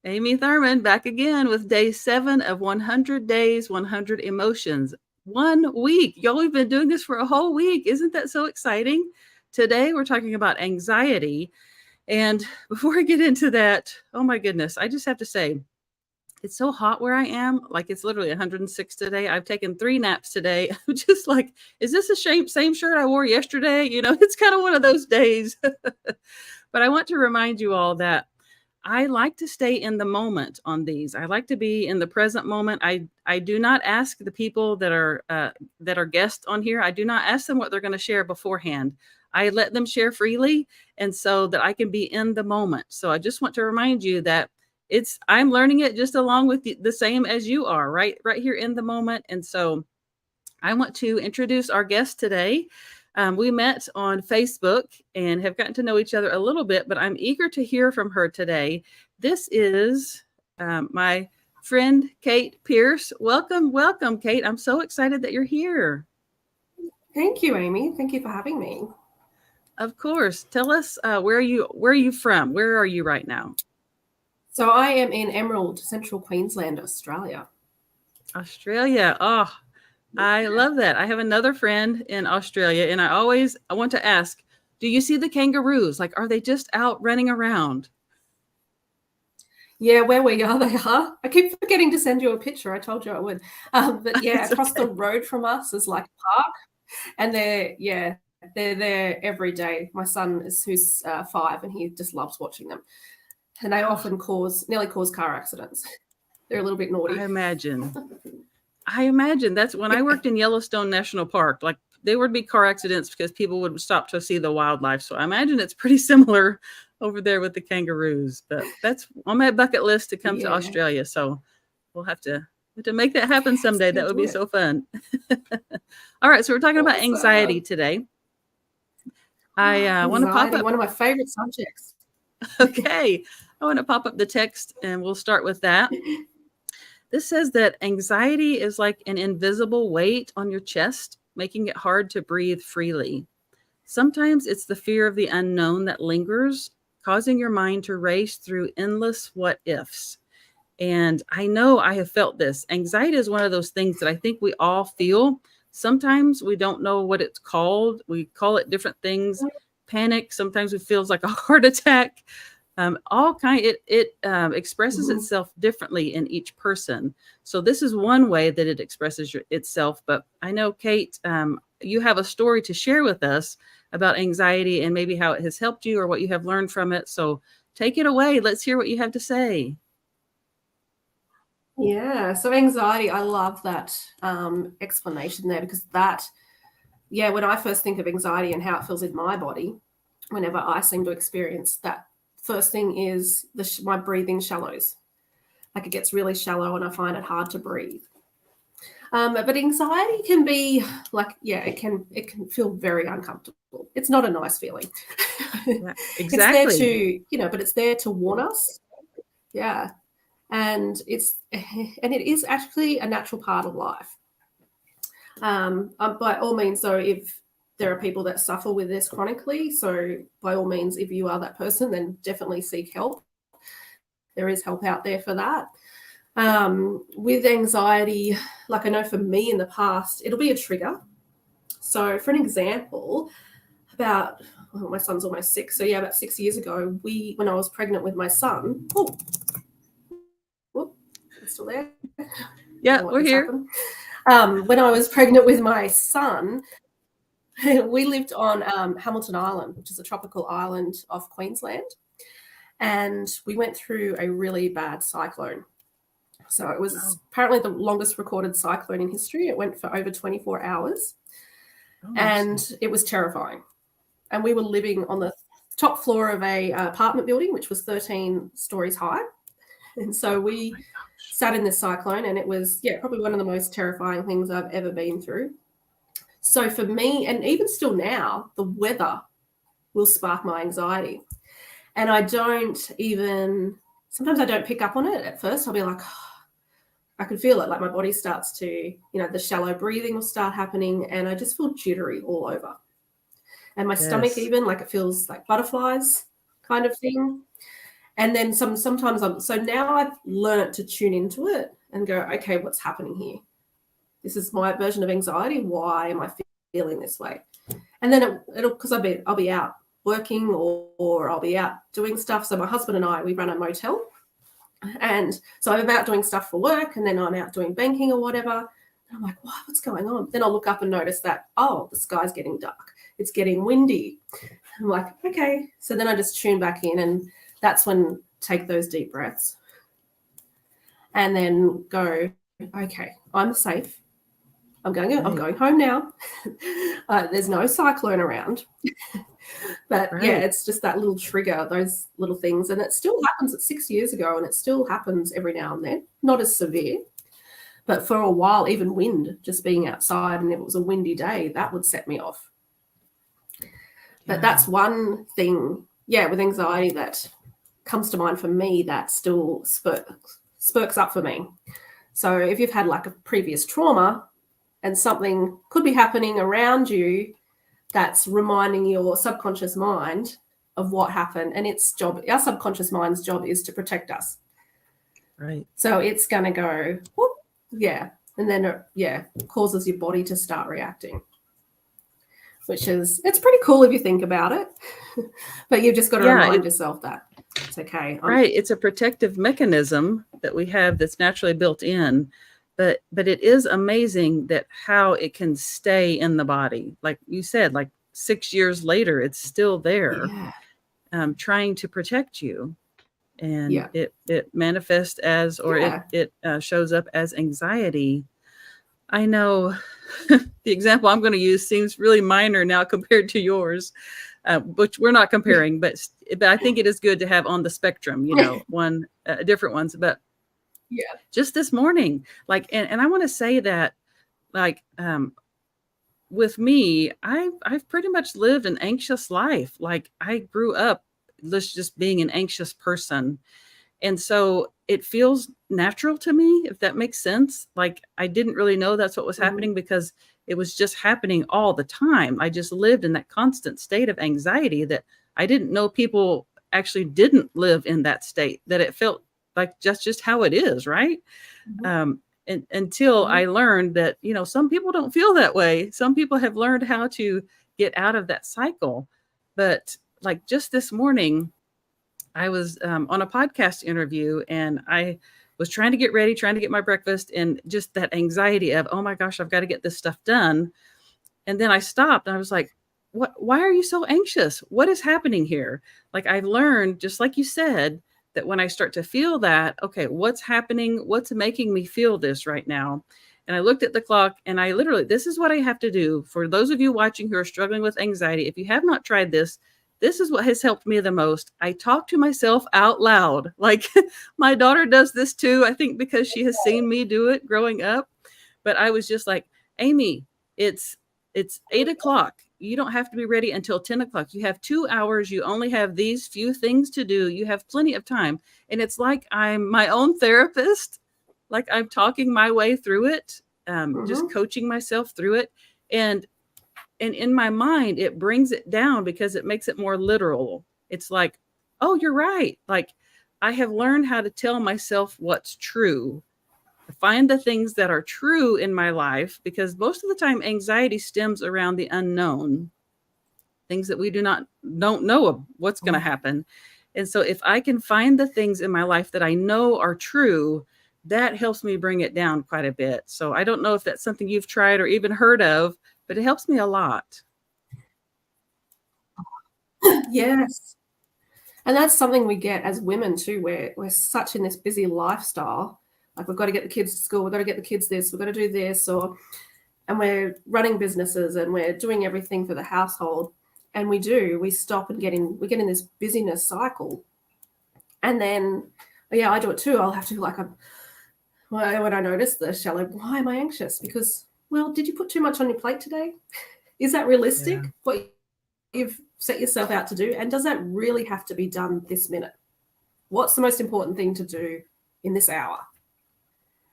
Amy Thurman back again with day 7 of 100 Days, 100 Emotions. 1 week. Y'all, we've been doing this for a whole week. Isn't that so exciting? Today, we're talking about anxiety. And before I get into that, oh my goodness, I just have to say, it's so hot where I am. Like it's literally 106 today. I've taken 3 naps today. I'm just like, is this the same shirt I wore yesterday? It's kind of one of those days. But I want to remind you all that I like to stay in the moment on these. I like to be in the present moment. I do not ask the people that are guests on here. I do not ask them what they're going to share beforehand. I let them share freely, and so that I can be in the moment. So I just want to remind you that I'm learning it just along with the same as you are, right here in the moment. And so I want to introduce our guest today. We met on Facebook and have gotten to know each other a little bit, but I'm eager to hear from her today. This is my friend, Kate Pearce. Welcome, welcome, Kate. I'm so excited that you're here. Thank you, Amy. Thank you for having me. Of course. Tell us where are you from? Where are you right now? So I am in Emerald, Central Queensland, Australia. Australia. Oh, I love that. I have another friend in Australia, and I want to ask, do you see the kangaroos? Like, are they just out running around? Yeah, where we are, they are. I keep forgetting to send you a picture. I told you I would. But yeah, It's across okay. the road from us is like a park, and they're there every day. My son who's 5, and he just loves watching them. And they often nearly cause car accidents. They're a little bit I naughty. imagine. I imagine that's when I Yeah. worked in Yellowstone National Park. Like there would be car accidents because people would stop to see the wildlife. So I imagine it's pretty similar over there with the kangaroos. But that's on my bucket list to come to Yeah. Australia. So we'll have to make that happen Yes, someday. you That would do be it. so fun. All right, so we're talking about anxiety Awesome. today. I want to pop Anxiety, up. one of my favorite subjects. Okay, I want to pop up the text, and we'll start with that. This says that anxiety is like an invisible weight on your chest, making it hard to breathe freely. Sometimes it's the fear of the unknown that lingers, causing your mind to race through endless what ifs. And I know I have felt this. Anxiety is one of those things that I think we all feel. Sometimes we don't know what it's called. We call it different things. Panic. Sometimes it feels like a heart attack. All kind. It expresses Mhm. itself differently in each person. So this is one way that it expresses itself. But I know, Kate, you have a story to share with us about anxiety and maybe how it has helped you or what you have learned from it. So take it away. Let's hear what you have to say. Yeah, so anxiety, I love that explanation there because when I first think of anxiety and how it feels in my body, whenever I seem to experience that, first thing is my breathing shallows. Like it gets really shallow and I find it hard to breathe. But anxiety can be it can feel very uncomfortable. It's not a nice feeling. Yeah, It's there exactly. to, but it's there to warn us. Yeah, and it is actually a natural part of life. By all means, though, if there are people that suffer with this chronically, so by all means, if you are that person, then definitely seek help. There is help out there for that. With anxiety, like I know for me in the past, it'll be a trigger. So, for an example, my son's almost 6, so yeah, about 6 years ago, when I was pregnant with my son, it's still there. I don't know what Yeah, just we're happened. here. When I was pregnant with my son, we lived on Hamilton Island, which is a tropical island off Queensland, and we went through a really bad cyclone. So it was Oh, apparently the longest recorded cyclone in history. It went for over 24 hours, oh mercy. and it was terrifying. And we were living on the top floor of a apartment building, which was 13 stories high. And so Oh we my gosh. sat in this cyclone, and it was, probably one of the most terrifying things I've ever been through. So for me, and even still now, the weather will spark my anxiety. And sometimes I don't pick up on it at first. I'll be like, I can feel it, like my body starts to, the shallow breathing will start happening, and I just feel jittery all over. And my stomach, Yes. even, like it feels like butterflies kind of thing. And then sometimes so now I've learned to tune into it and go, okay, what's happening here? This is my version of anxiety. Why am I feeling this way? And then it'll because I'll be out working or I'll be out doing stuff. So my husband and I, we run a motel. And so I'm out doing stuff for work, and then I'm out doing banking or whatever. And I'm like, what's going on? Then I'll look up and notice that, oh, the sky's getting dark. It's getting windy. I'm like, okay. So then I just tune back in, and that's when take those deep breaths and then go, okay, I'm safe. I'm going home now. There's no cyclone around. But yeah, it's just that little trigger, those little things. And it still happens. It's 6 years ago, and it still happens every now and then. Not as severe. But for a while, even wind, just being outside, and if it was a windy day, that would set me off. But that's one thing, with anxiety that comes to mind for me that still spurks up for me. So if you've had like a previous trauma and something could be happening around you that's reminding your subconscious mind of what happened, and our subconscious mind's job is to protect us. Right. So it's going to go, whoop, and then it causes your body to start reacting, it's pretty cool if you think about it. But you've just got to remind yourself that it's okay. Right. It's a protective mechanism that we have that's naturally built in. But it is amazing that how it can stay in the body. Like you said, like 6 years later, it's still there, trying to protect you. And it manifests as, or it shows up as anxiety. I know the example I'm going to use seems really minor now compared to yours, which we're not comparing, but I think it is good to have on the spectrum, different ones. But just this morning, like, and I want to say that, like, with me, I've pretty much lived an anxious life. Like, I grew up just being an anxious person. And so it feels natural to me, if that makes sense. Like, I didn't really know that's what was happening because it was just happening all the time. I just lived in that constant state of anxiety that I didn't know people actually didn't live in that state, that it felt like just how it is, right? And until I learned that, some people don't feel that way. Some people have learned how to get out of that cycle. But like just this morning, I was on a podcast interview, and I was trying to get ready, trying to get my breakfast, and just that anxiety of, oh my gosh, I've got to get this stuff done. And then I stopped and I was like, why are you so anxious? What is happening here? Like, I've learned, just like you said, that when I start to feel that, okay, what's happening? What's making me feel this right now? And I looked at the clock, and I literally, this is what I have to do. For those of you watching who are struggling with anxiety, if you have not tried this is what has helped me the most. I talk to myself out loud. Like, my daughter does this too, I think because she has seen me do it growing up. But I was just like, Amy, it's 8 o'clock. You don't have to be ready until 10 o'clock. You have 2 hours. You only have these few things to do. You have plenty of time. And it's like I'm my own therapist. Like, I'm talking my way through it, just coaching myself through it. And in my mind, it brings it down because it makes it more literal. It's like, oh, you're right. Like, I have learned how to tell myself what's true. Find the things that are true in my life, because most of the time anxiety stems around the unknown, things that we don't know of what's going to happen. And so if I can find the things in my life that I know are true, that helps me bring it down quite a bit. So I don't know if that's something you've tried or even heard of, but it helps me a lot. Yes. And that's something we get as women too, where we're such in this busy lifestyle. Like, we've got to get the kids to school, we've got to get the kids this, we've got to do this, and we're running businesses and we're doing everything for the household. And we stop and we get in this busyness cycle. And then, I do it too. I'll have to, like, when I notice this, why am I anxious? Because, well, did you put too much on your plate today? Is that realistic? Yeah. What you've set yourself out to do? And does that really have to be done this minute? What's the most important thing to do in this hour?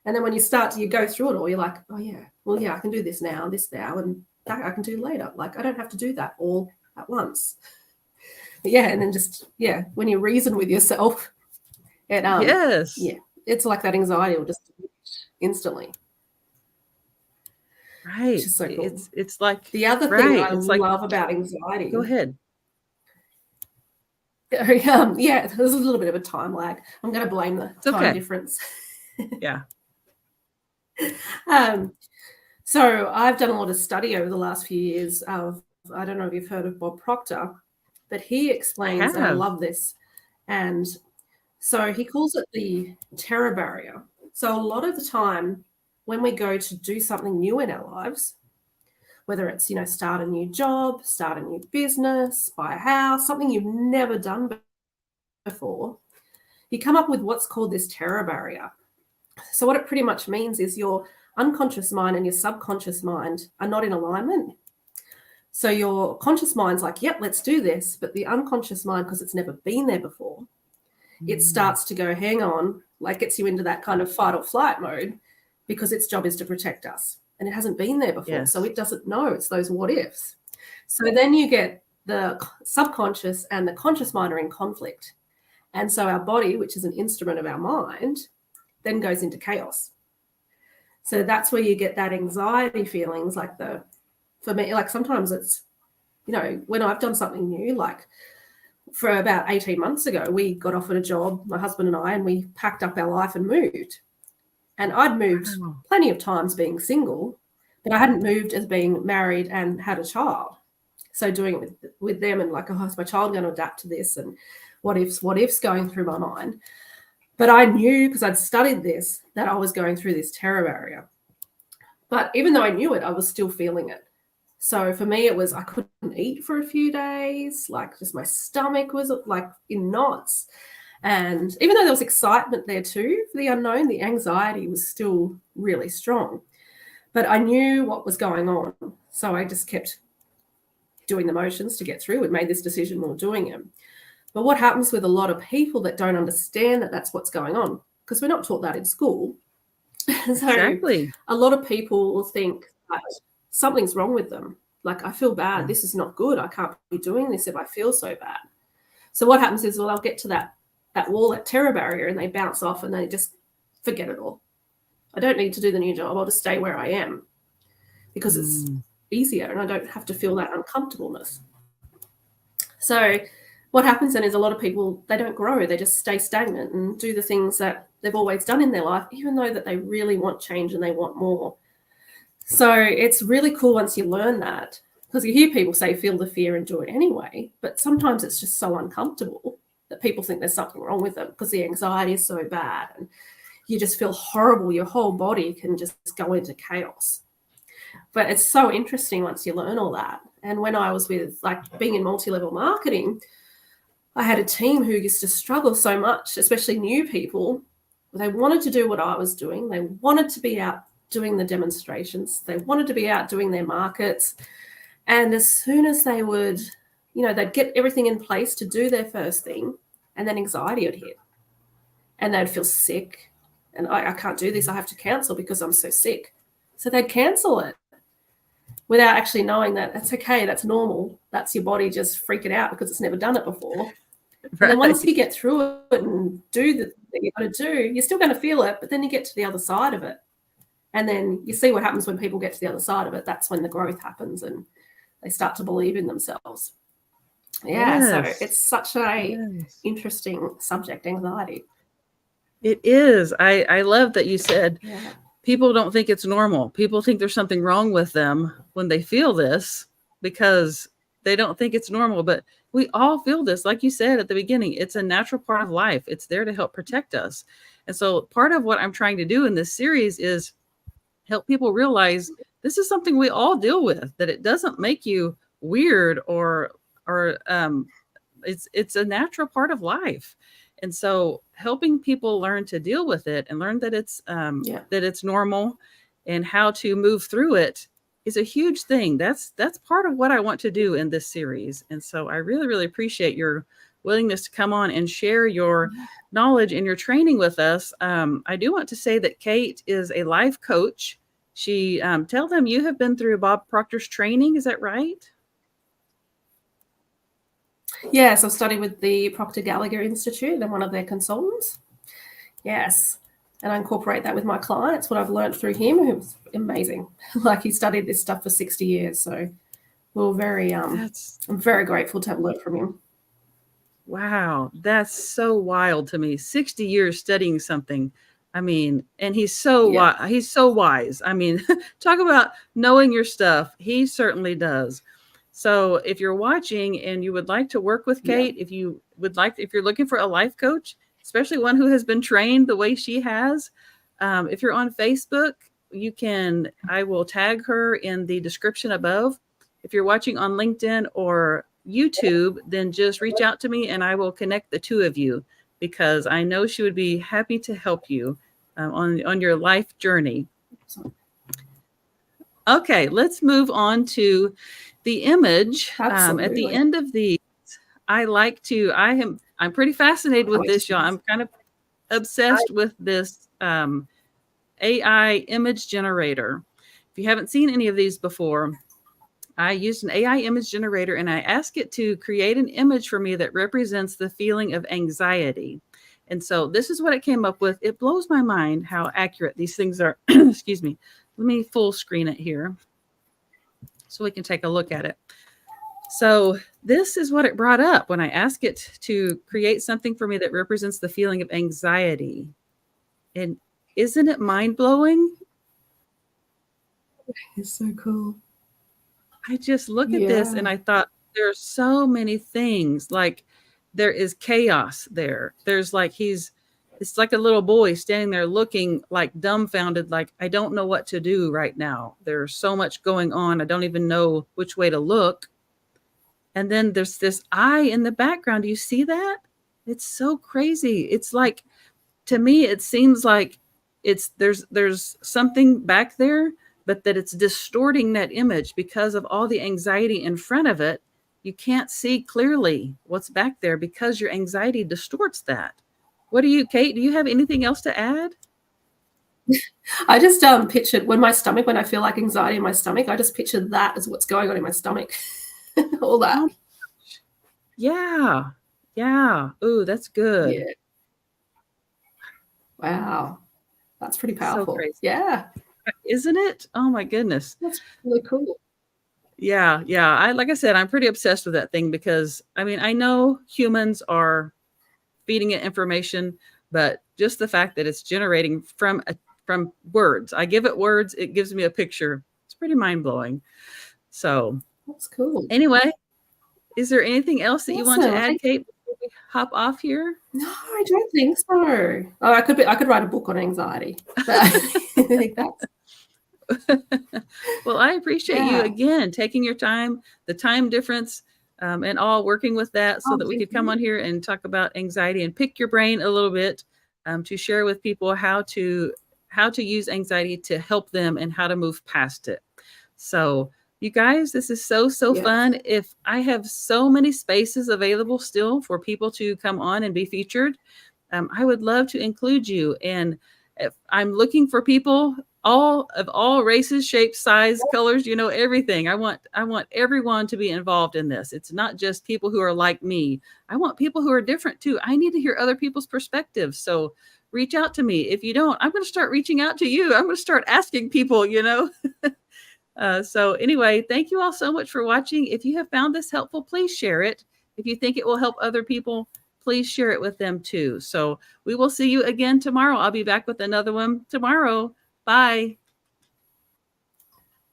And then when you go through it all, you're like, oh yeah, well, I can do this now, and that I can do later. Like, I don't have to do that all at once. And then when you reason with yourself, It Yes. yeah, it's like that anxiety will just instantly, which Right. is so cool. It's like The other thing right. I It's like love about go anxiety, ahead. yeah, there's a little bit of a time lag. I'm going to blame the It's time okay. difference. Yeah. um, so I've done a lot of study over the last few years of, I don't know if you've heard of Bob Proctor, but he I explains, and I have. love this, and so he calls it the terror barrier. So a lot of the time when we go to do something new in our lives, whether it's, start a new job, start a new business, buy a house, something you've never done before, you come up with what's called this terror barrier. So what it pretty much means is your unconscious mind and your subconscious mind are not in alignment. So your conscious mind's like, yep, let's do this. But the unconscious mind, because it's never been there before, it starts to go, hang on, like gets you into that kind of fight or flight mode because its job is to protect us. And it hasn't been there before. Yes. So it doesn't know. It's those what ifs. So then you get the subconscious and the conscious mind are in conflict. And so our body, which is an instrument of our mind, then goes into chaos. So that's where you get that anxiety feelings, for me, like sometimes it's, when I've done something new, like for about 18 months ago, we got offered a job, my husband and I, and we packed up our life and moved. And I'd moved Wow. plenty of times being single, but I hadn't moved as being married and had a child. So doing it with them and like, oh, is my child going to adapt to this? And what ifs going through my mind. But I knew, because I'd studied this, that I was going through this terror barrier. But even though I knew it, I was still feeling it. So for me, it was I couldn't eat for a few days, like just my stomach was like in knots. And even though there was excitement there too for the unknown, the anxiety was still really strong. But I knew what was going on. So I just kept doing the motions to get through and made this decision while doing it. But what happens with a lot of people that don't understand that that's what's going on, because we're not taught that in school. So Exactly. a lot of people will think that something's wrong with them. Like, I feel bad. Yeah. This is not good. I can't be doing this if I feel so bad. So what happens is, well, they'll get to that wall, that terror barrier, and they bounce off and they just forget it all. I don't need to do the new job. I'll just stay where I am because it's easier and I don't have to feel that uncomfortableness. So what happens then is a lot of people, they don't grow. They just stay stagnant and do the things that they've always done in their life, even though that they really want change and they want more. So it's really cool once you learn that, because you hear people say, feel the fear and do it anyway. But sometimes it's just so uncomfortable that people think there's something wrong with them because the anxiety is so bad and you just feel horrible. Your whole body can just go into chaos. But it's so interesting once you learn all that. And when I was with, like, being in multi-level marketing, I had a team who used to struggle so much, especially new people. They wanted to do what I was doing. They wanted to be out doing the demonstrations. They wanted to be out doing their markets. And as soon as they would, they'd get everything in place to do their first thing, and then anxiety would hit. And they'd feel sick. And I can't do this. I have to cancel because I'm so sick. So they'd cancel it without actually knowing that that's okay. That's normal. That's your body just freaking out because it's never done it before. Right. And then once you get through it and do the thing you've got to do, you're still going to feel it, but then you get to the other side of it. And then you see what happens when people get to the other side of it. That's when the growth happens and they start to believe in themselves. Yeah, yes. So it's such a interesting subject, anxiety. It is. I love that you said people don't think it's normal. People think there's something wrong with them when they feel this because they don't think it's normal. But we all feel this. Like you said at the beginning, it's a natural part of life. It's there to help protect us. And so part of what I'm trying to do in this series is help people realize this is something we all deal with, that it doesn't make you weird or it's a natural part of life. And so helping people learn to deal with it and learn that it's normal and how to move through it is a huge thing. That's part of what I want to do in this series. And so I really, really appreciate your willingness to come on and share your knowledge and your training with us. I do want to say that Kate is a life coach. She tell them you have been through Bob Proctor's training. Is that right? Yes, I've studied with the Proctor Gallagher Institute and one of their consultants. Yes. And I incorporate that with my clients, what I've learned through him. It was amazing. Like he studied this stuff for 60 years. So we were very, That's I'm very grateful to have learned from him. wow. That's so wild to me. 60 years studying something. I mean, and he's so wise. I mean, talk about knowing your stuff. He certainly does. So, if you're watching and you would like to work with Yeah. Kate, if you're looking for a life coach, especially one who has been trained the way she has, if you're on Facebook, I will tag her in the description above. If you're watching on LinkedIn or YouTube, then just reach out to me and I will connect the two of you because I know she would be happy to help you on your life journey. Okay, let's move on to the image. At the Absolutely. end of the, I'm pretty fascinated with Wait to this, see y'all. this. I'm kind of obsessed with this AI image generator. If you haven't seen any of these before, I used an AI image generator and I asked it to create an image for me that represents the feeling of anxiety. And so this is what it came up with. It blows my mind how accurate these things are. Excuse me. Let me full screen it here so we can take a look at it. So this is what it brought up when I asked it to create something for me that represents the feeling of anxiety. And isn't it mind blowing? It's so cool. I just look at this Yeah. and I thought there are so many things. Like there is chaos there. There's like it's like a little boy standing there looking like dumbfounded, like I don't know what to do right now. There's so much going on. I don't even know which way to look. And then there's this eye in the background. Do you see that? It's so crazy. It's like to me it seems like there's something back there but that it's distorting that image because of all the anxiety in front of it. You can't see clearly what's back there because your anxiety distorts that. What do you, Kate, do you have anything else to add? I just pictured when I feel like anxiety in my stomach, I just picture that as what's going on in my stomach. All that. Oh, yeah, yeah. Ooh, that's good. Yeah. Wow. That's pretty So powerful. crazy, Yeah. isn't it? Oh my goodness. That's really cool. Yeah, yeah. I like I said, I'm pretty obsessed with that thing because I mean, I know humans are feeding it information, but just the fact that it's generating from words. I give it words, it gives me a picture. It's pretty mind blowing. So, That's cool. anyway, is there anything else that you want to Awesome. add, Kate, before we hop off here? No, I don't think so. Oh, I could write a book on anxiety. But I think that's Well, I appreciate you yeah. again taking your time, the time difference, and all working with that so Oh, that we thank could come you. on here and talk about anxiety and pick your brain a little bit to share with people how to use anxiety to help them and how to move past it. So, you guys, this is so Yes. fun. If I have so many spaces available still for people to come on and be featured, I would love to include you. And if I'm looking for people all races, shapes, size, colors, everything. I want everyone to be involved in this. It's not just people who are like me. I want people who are different too. I need to hear other people's perspectives. So reach out to me. If you don't, I'm going to start reaching out to you. I'm going to start asking people. So anyway, thank you all so much for watching. If you have found this helpful, please share it. If you think it will help other people, please share it with them too. So we will see you again tomorrow. I'll be back with another one tomorrow. Bye.